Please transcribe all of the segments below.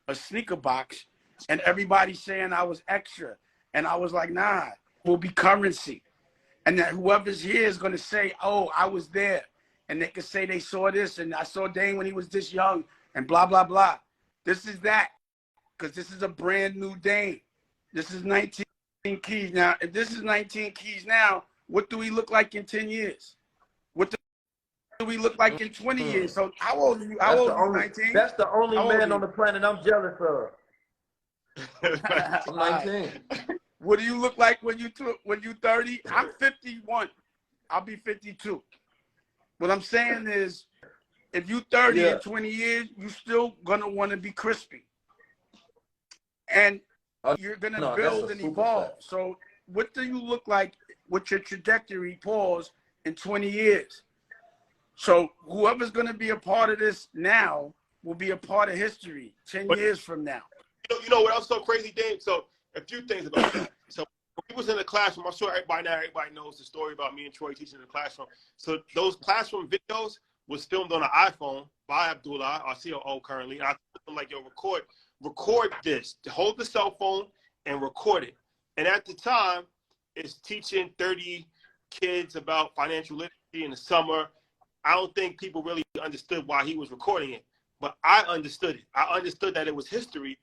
a sneaker box, and everybody saying I was extra. And I was like, nah, will be currency. And that whoever's here is going to say, oh, I was there. And they can say they saw this, and I saw Dane when he was this young, and blah, blah, blah. This is that, because this is a brand new Dane. This is 19 keys. Now, if this is 19 keys now, what do we look like in 10 years? What do we look like in 20 years? So how old are you? How old are you, 19? That's the only man on the planet I'm jealous of. I'm 19. What do you look like when you 30? I'm 51. I'll be 52. What I'm saying is, if you 30 in 20 years, you still gonna want to be crispy, and you're gonna build and evolve. So, what do you look like with your trajectory? Pause in 20 years. So, whoever's gonna be a part of this now will be a part of history 10 years from now. You know what else so crazy, Dave? So, a few things about that. So when we was in the classroom, I'm sure everybody knows the story about me and Troy teaching in the classroom. So those classroom videos was filmed on an iPhone by Abdullah, our COO currently. And I told him, like, yo, record this. Hold the cell phone and record it. And at the time, it's teaching 30 kids about financial literacy in the summer. I don't think people really understood why he was recording it, but I understood it. I understood that it was history.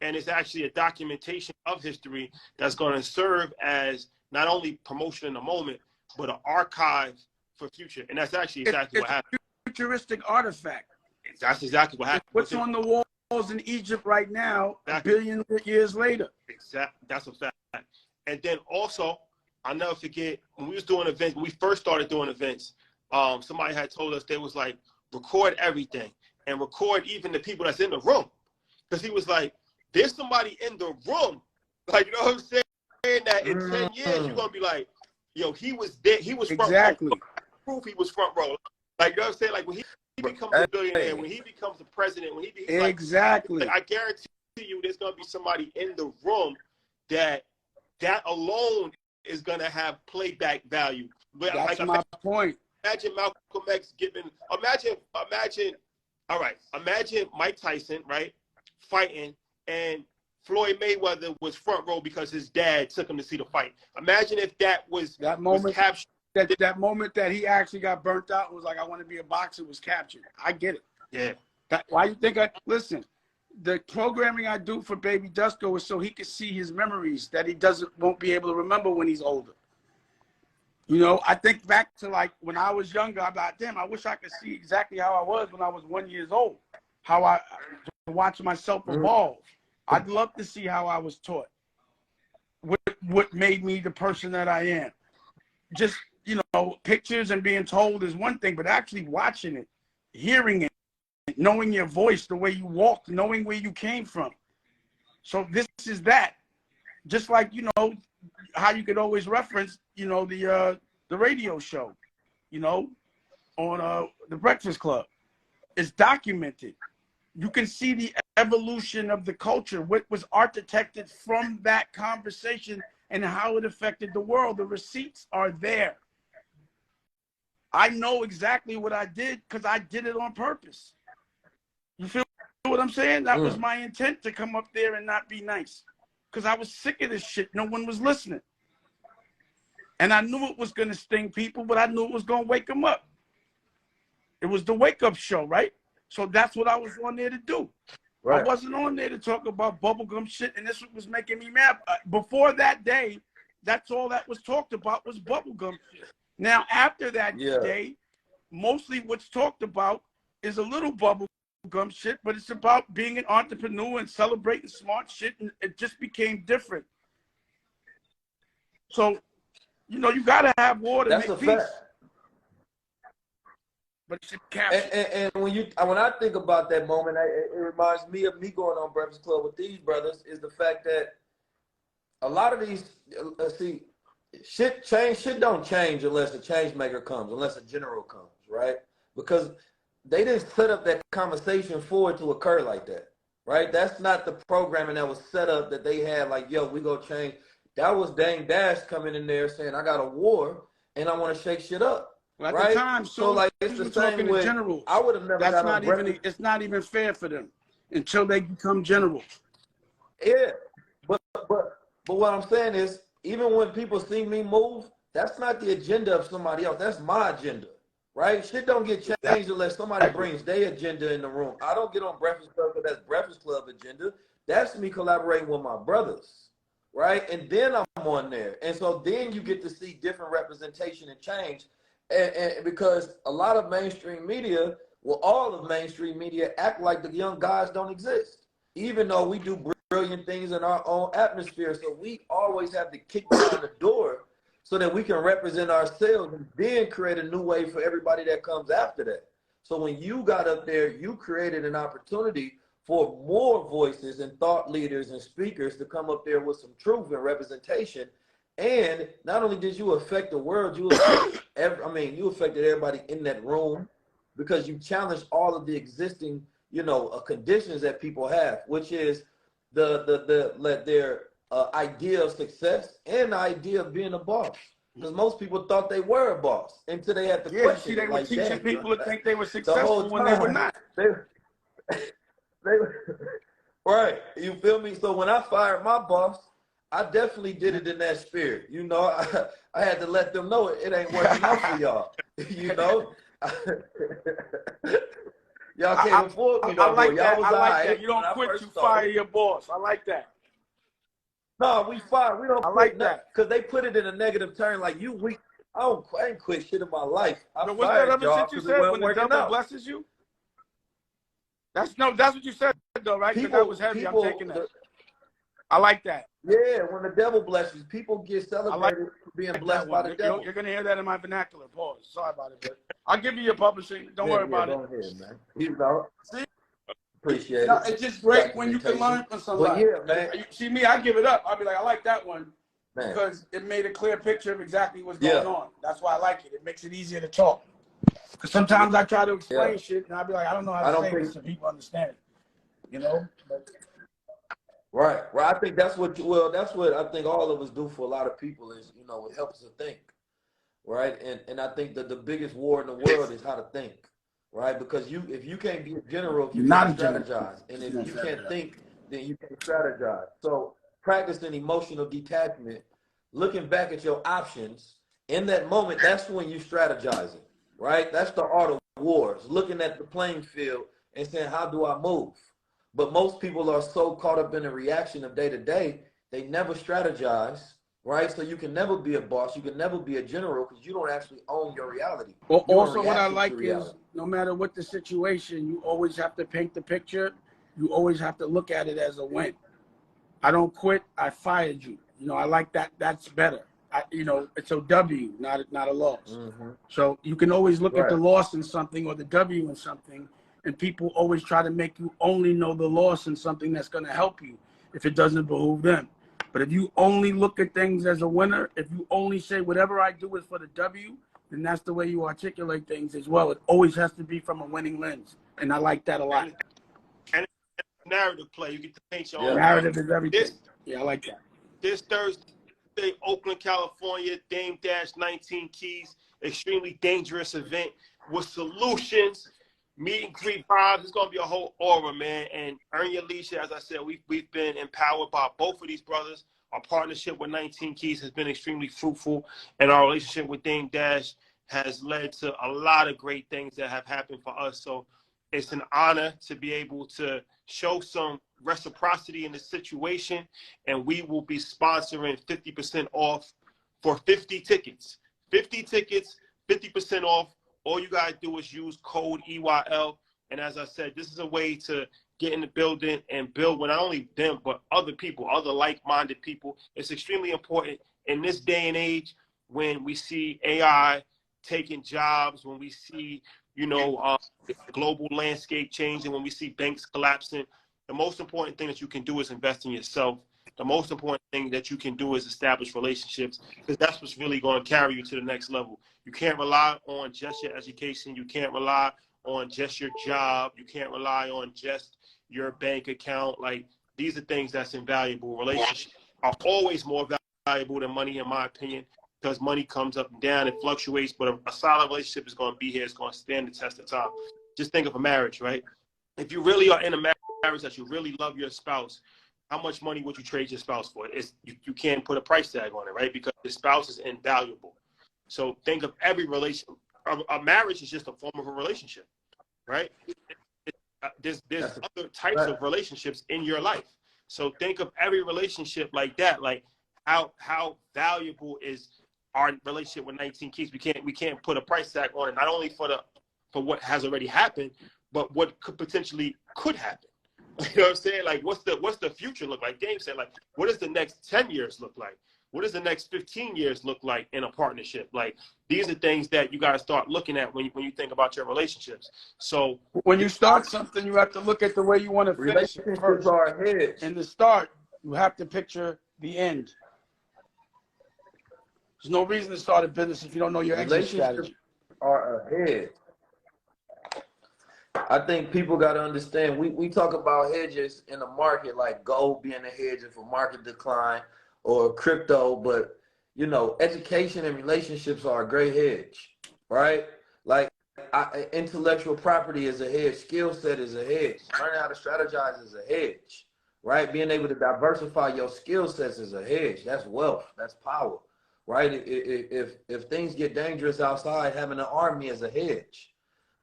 And it's actually a documentation of history that's going to serve as not only promotion in the moment, but an archive for future. And that's actually exactly what happened. Futuristic artifact. That's exactly what happened. What's on the walls in Egypt right now, a billion years later. Exactly. That's a fact. And then also, I'll never forget, when we was doing events, when we first started doing events, somebody had told us, they was like, record everything and record even the people that's in the room. Because he was like, there's somebody in the room, like, you know what I'm saying, that in 10 years, you're going to be like, yo, he was there. He was front row. Proof he was front row. Like, you know what I'm saying? Like, when he becomes a billionaire, when he becomes the president, when he becomes like, I guarantee you there's going to be somebody in the room that alone is going to have playback value. But that's my point. Imagine Malcolm X giving, imagine, all right, imagine Mike Tyson, right, fighting, and Floyd Mayweather was front row because his dad took him to see the fight. Imagine if that was that moment was captured. That moment that he actually got burnt out and was like, I want to be a boxer, was captured. I get it. Yeah. Why you think listen, the programming I do for Baby Dusko is so he can see his memories that he won't be able to remember when he's older. You know, I think back to like when I was younger, I'm like, damn, I wish I could see exactly how I was when I was 1 year old. How I watch myself evolve. I'd love to see how I was taught. What made me the person that I am. Just, you know, pictures and being told is one thing, but actually watching it, hearing it, knowing your voice, the way you walked, knowing where you came from. So this is that. Just like, you know, how you could always reference, you know, the radio show, you know, on the Breakfast Club. It's documented. You can see the evolution of the culture, what was architected from that conversation and how it affected the world. The receipts are there. I know exactly what I did because I did it on purpose. You feel what I'm saying? That was my intent, to come up there and not be nice, because I was sick of this shit. No one was listening. And I knew it was going to sting people, but I knew it was going to wake them up. It was the wake-up show, right? So that's what I was on there to do. Right. I wasn't on there to talk about bubblegum shit, and this was making me mad. Before that day, that's all that was talked about was bubblegum shit. Now, after that day, mostly what's talked about is a little bubblegum shit, but it's about being an entrepreneur and celebrating smart shit, and it just became different. So, you know, you got to have war to make peace. Fact. But it should capture. And when I think about that moment, it reminds me of me going on Breakfast Club with these brothers, is the fact that a lot of these, shit don't change unless a change maker comes, unless a general comes, right? Because they didn't set up that conversation for it to occur like that, right? That's not the programming that was set up that they had, like, yo, we go change. That was Dang Dash coming in there saying, I got a war and I want to shake shit up. At right? the time, so like it's the same way. Generals. I would have never. That's not even. It's not even fair for them. until they become generals. Yeah, but what I'm saying is, even when people see me move, that's not the agenda of somebody else. That's my agenda, right? Shit don't get changed unless somebody brings their agenda in the room. I don't get on Breakfast Club because that's Breakfast Club agenda. That's me collaborating with my brothers, right? And then I'm on there, and so then you get to see different representation and change, and because a lot of mainstream media, well, all of mainstream media act like the young guys don't exist, even though we do brilliant things in our own atmosphere. So we always have to kick down the door so that we can represent ourselves and then create a new way for everybody that comes after that. So when you got up there, you created an opportunity for more voices and thought leaders and speakers to come up there with some truth and representation. And not only did you affect the world, you affected you affected everybody in that room, because you challenged all of the existing, conditions that people have, which is their idea of success and the idea of being a boss. Because most people thought they were a boss until they had to question. See, they were like, teaching people to think they were successful when they were not. Right, you feel me? So when I fired my boss, I definitely did it in that spirit. I had to let them know it ain't working out for y'all. Y'all can't afford me no more. Y'all was I like that. right. You don't quit, you fire your boss. I like that. No, we fire. We don't. I like that because they put it in a negative turn. Like, you weak. I ain't quit shit in my life. But what's that other shit you said? When the devil blesses you? That's what you said though, right? Because that was heavy. I'm taking that. I like that. Yeah, when the devil blesses, people get celebrated for being blessed by the devil. You're gonna hear that in my vernacular. Pause. Sorry about it, but I'll give you your publishing. Don't worry about it. Go ahead, man. See? Appreciate it. It's just great when you can learn from somebody. But yeah, man. You see me, I give it up. I'll be like, I like that one, because it made a clear picture of exactly what's going on. That's why I like it. It makes it easier to talk. Because sometimes I try to explain shit, and I'll be like, I don't know how to say this so people understand it. But, Right. I think that's what I think all of us do for a lot of people is, it helps us think. Right. And I think that the biggest war in the world is how to think. Right. Because if you can't be a general, you can't strategize. And if you can't think, then you can't strategize. So practicing emotional detachment, looking back at your options in that moment, that's when you strategizing. Right. That's the art of wars, looking at the playing field and saying, how do I move? But most people are so caught up in the reaction of day to day, they never strategize, right? So you can never be a boss. You can never be a general because you don't actually own your reality. Well, also what I like is no matter what the situation, you always have to paint the picture. You always have to look at it as a win. I don't quit. I fired you. I like that. That's better. It's a W, not a loss. Mm-hmm. So you can always look at the loss in something or the W in something. And people always try to make you only know the loss in something that's going to help you if it doesn't behoove them. But if you only look at things as a winner, if you only say whatever I do is for the W, then that's the way you articulate things as well. It always has to be from a winning lens. And I like that a lot. And narrative play. You get to paint your own narrative is everything. I like that. This Thursday, Oakland, California, Dame Dash 19 Keys, extremely dangerous event with solutions. Meet and greet vibes. It's gonna be a whole aura, man. And Earn Your Leisure, as I said, we've been empowered by both of these brothers. Our partnership with 19 Keys has been extremely fruitful, and our relationship with Dame Dash has led to a lot of great things that have happened for us. So it's an honor to be able to show some reciprocity in the situation, and we will be sponsoring 50% off for 50 tickets. 50 tickets, 50% off. All you guys do is use code EYL. And as I said, this is a way to get in the building and build with not only them, but other people, other like-minded people. It's extremely important in this day and age when we see AI taking jobs, when we see, global landscape changing, when we see banks collapsing. The most important thing that you can do is invest in yourself. The most important thing that you can do is establish relationships, because that's what's really going to carry you to the next level. You can't rely on just your education. You can't rely on just your job. You can't rely on just your bank account. Like, these are things that's invaluable. Relationships are always more valuable than money, in my opinion, because money comes up and down, it fluctuates, but a solid relationship is going to be here. It's going to stand the test of time. Just think of a marriage, right? If you really are in a marriage marriage that you really love your spouse, how much money would you trade your spouse for? You can't put a price tag on it, right? Because your spouse is invaluable. So think of every relation. A marriage is just a form of a relationship, right? There's other types of relationships in your life. So think of every relationship like that. Like how valuable is our relationship with 19 Keys? We can't put a price tag on it, not only for what has already happened, but what potentially could happen. You know what I'm saying? Like, what's the future look like? Dave said, like, what does the next 10 years look like? What does the next 15 years look like in a partnership? Like, these are things that you got to start looking at when you think about your relationships. So when you start something, you have to look at the way you want to finish it first. Relationships are a hedge. In the start, you have to picture the end. There's no reason to start a business if you don't know your exit strategy. Are a hedge. I think people got to understand, we talk about hedges in the market, like gold being a hedge for market decline or crypto, but, you know, education and relationships are a great hedge, right? Like, intellectual property is a hedge. Skill set is a hedge. Learning how to strategize is a hedge, right? Being able to diversify your skill sets is a hedge. That's wealth. That's power, right? If things get dangerous outside, having an army is a hedge.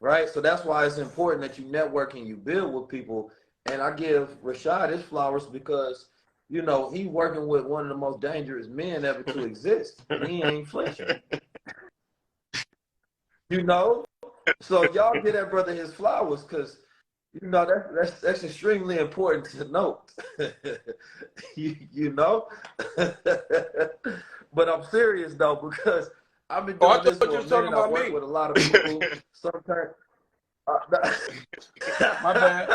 Right, so that's why it's important that you network and you build with people. And I give Rashad his flowers because, you know, he's working with one of the most dangerous men ever to exist, and he ain't flinching. You know, so y'all give that brother his flowers because, you know, that's extremely important to note. you know, but I'm serious though because I've been doing this for a minute. I work with a lot of people. Sometimes, my bad.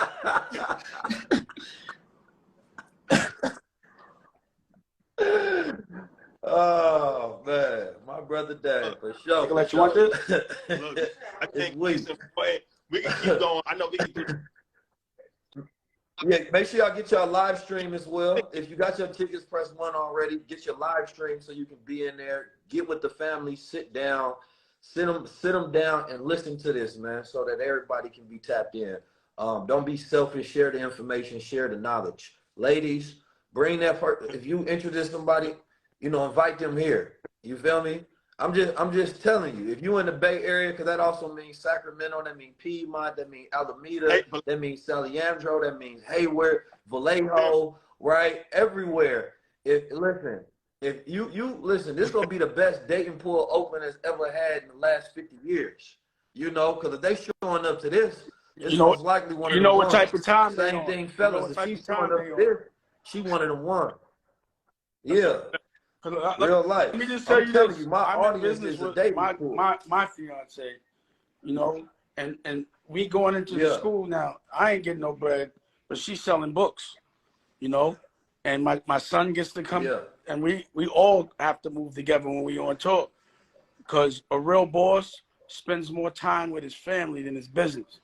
Oh man, my brother Dad for sure. Let you want this? Look, I think we can keep going. I know we can do. Yeah, make sure y'all get your live stream as well. If you got your tickets, press 1 already. Get your live stream so you can be in there. Get with the family. Sit down. Sit them down and listen to this, man, so that everybody can be tapped in. Don't be selfish. Share the information. Share the knowledge. Ladies, bring that part. If you introduce somebody, you know, invite them here. You feel me? I'm just telling you, if you in the Bay Area, because that also means Sacramento, that means Piedmont, that means Alameda, that means San Leandro, that means Hayward, Vallejo, right? Everywhere. If you listen, this is gonna be the best dating pool Oakland has ever had in the last 50 years. You know, because if they showing up to this, it's most likely one of the You know ones. what type of time Same thing, fellas. If she's showing up to this, she one of the ones. Yeah. Real life. Let me just tell you this. My audience is a dating pool. My fiance, you know, and we going into the school now. I ain't getting no bread, but she's selling books, you know, and my son gets to come, and we all have to move together when we on tour, because a real boss spends more time with his family than his business.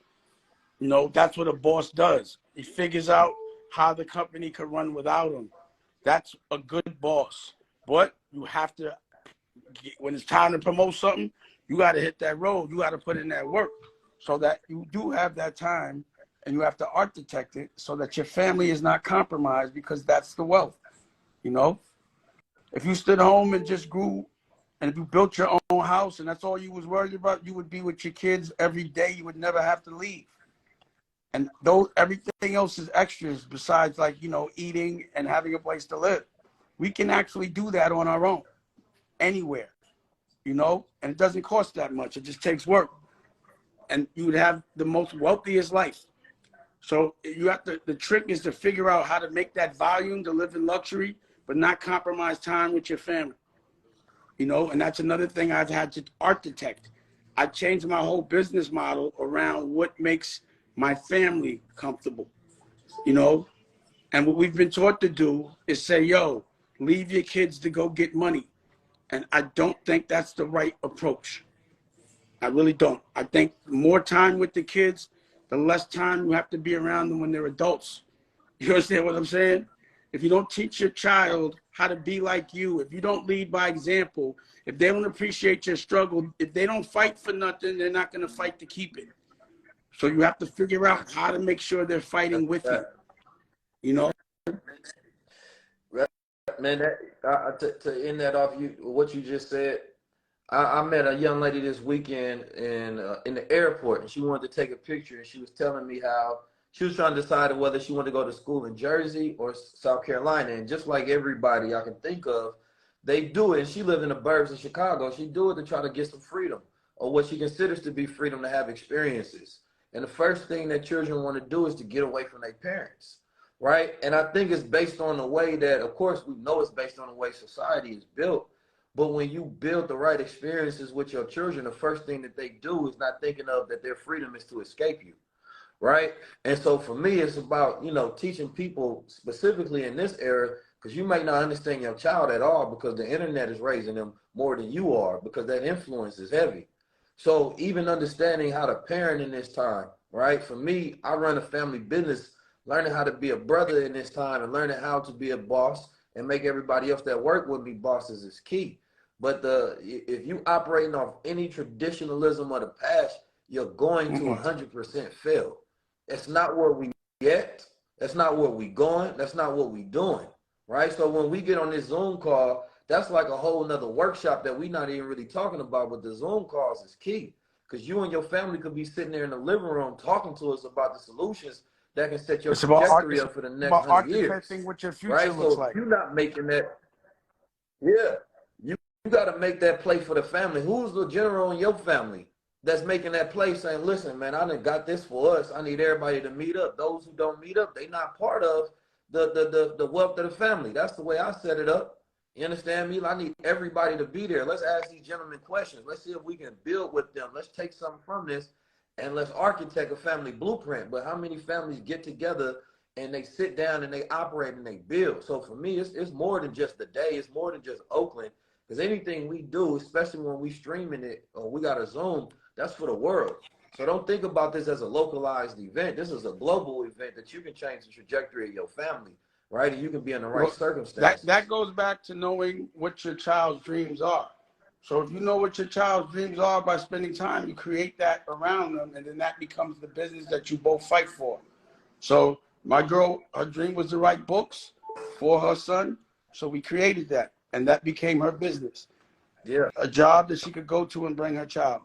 You know, that's what a boss does. He figures out how the company could run without him. That's a good boss. But you have to, when it's time to promote something, you got to hit that road. You got to put in that work so that you do have that time, and you have to architect it so that your family is not compromised, because that's the wealth, you know? If you stood home and just grew, and if you built your own house and that's all you was worried about, you would be with your kids every day. You would never have to leave. And everything else is extras besides, like, you know, eating and having a place to live. We can actually do that on our own, anywhere, you know, and it doesn't cost that much. It just takes work, and you would have the most wealthiest life. So you have to, the trick is to figure out how to make that volume to live in luxury, but not compromise time with your family, you know, and that's another thing I've had to architect. I changed my whole business model around what makes my family comfortable, you know, and what we've been taught to do is say, yo, leave your kids to go get money. And I don't think that's the right approach. I really don't. I think more time with the kids, the less time you have to be around them when they're adults. You understand what I'm saying? If you don't teach your child how to be like you, if you don't lead by example, if they don't appreciate your struggle, if they don't fight for nothing, they're not going to fight to keep it. So you have to figure out how to make sure they're fighting with you. You know? Man, to end that off, what you just said, I met a young lady this weekend in the airport, and she wanted to take a picture, and she was telling me how she was trying to decide whether she wanted to go to school in Jersey or South Carolina. And just like everybody I can think of, they do it. And she lived in the burbs in Chicago. She do it to try to get some freedom, or what she considers to be freedom, to have experiences. And the first thing that children want to do is to get away from their parents, right? And I think it's based on the way that, of course, we know it's based on the way society is built. But when you build the right experiences with your children, the first thing that they do is not thinking of that their freedom is to escape you, right? And so for me, it's about, teaching people specifically in this era, because you might not understand your child at all because the internet is raising them more than you are, because that influence is heavy. So even understanding how to parent in this time, right? For me, I run a family business, learning how to be a brother in this time and learning how to be a boss and make everybody else that work with me bosses is key. But if you operating off any traditionalism of the past, you're going to 100% fail. It's not where we get. That's not where we going. That's not what we doing, right? So when we get on this Zoom call, that's like a whole nother workshop that we're not even really talking about, but the Zoom calls is key, because you and your family could be sitting there in the living room talking to us about the solutions that can set your trajectory up for the next 100 years. What your future right? looks So like. if you're not making that, you got to make that play for the family. Who's the general in your family that's making that play, saying, listen, man, I done got this for us. I need everybody to meet up. Those who don't meet up, they not part of the wealth of the family. That's the way I set it up. You understand me? I need everybody to be there. Let's ask these gentlemen questions. Let's see if we can build with them. Let's take something from this and let's architect a family blueprint. But how many families get together and they sit down and they operate and they build? So for me, it's more than just the day. It's more than just Oakland. Because anything we do, especially when we streaming it or we got a Zoom, that's for the world. So don't think about this as a localized event. This is a global event that you can change the trajectory of your family, right? And you can be in the right circumstances. That goes back to knowing what your child's dreams are. So if you know what your child's dreams are by spending time, you create that around them, and then that becomes the business that you both fight for. So my girl, her dream was to write books for her son, so we created that, and that became her business. Yeah. A job that she could go to and bring her child.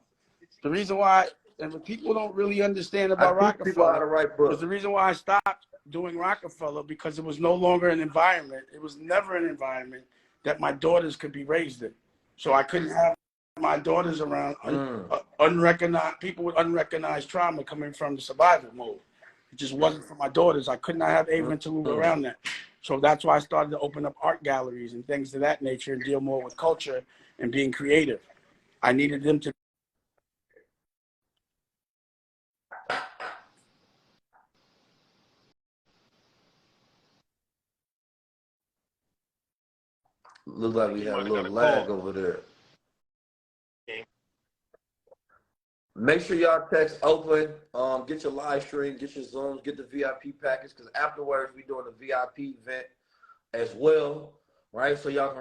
The reason why, and what people don't really understand about Rockefeller, was the reason why I stopped doing Rockefeller, because it was no longer an environment. It was never an environment that my daughters could be raised in. So I couldn't have my daughters around unrecognized people with unrecognized trauma coming from the survival mode. It just wasn't for my daughters. I could not have Ava and Tallulah around that. So that's why I started to open up art galleries and things of that nature and deal more with culture and being creative. I needed them to. Look like we have a little lag over there. Make sure y'all text Oakland, get your live stream, get your Zooms, get the VIP package, because afterwards we're doing a VIP event as well, right? So y'all can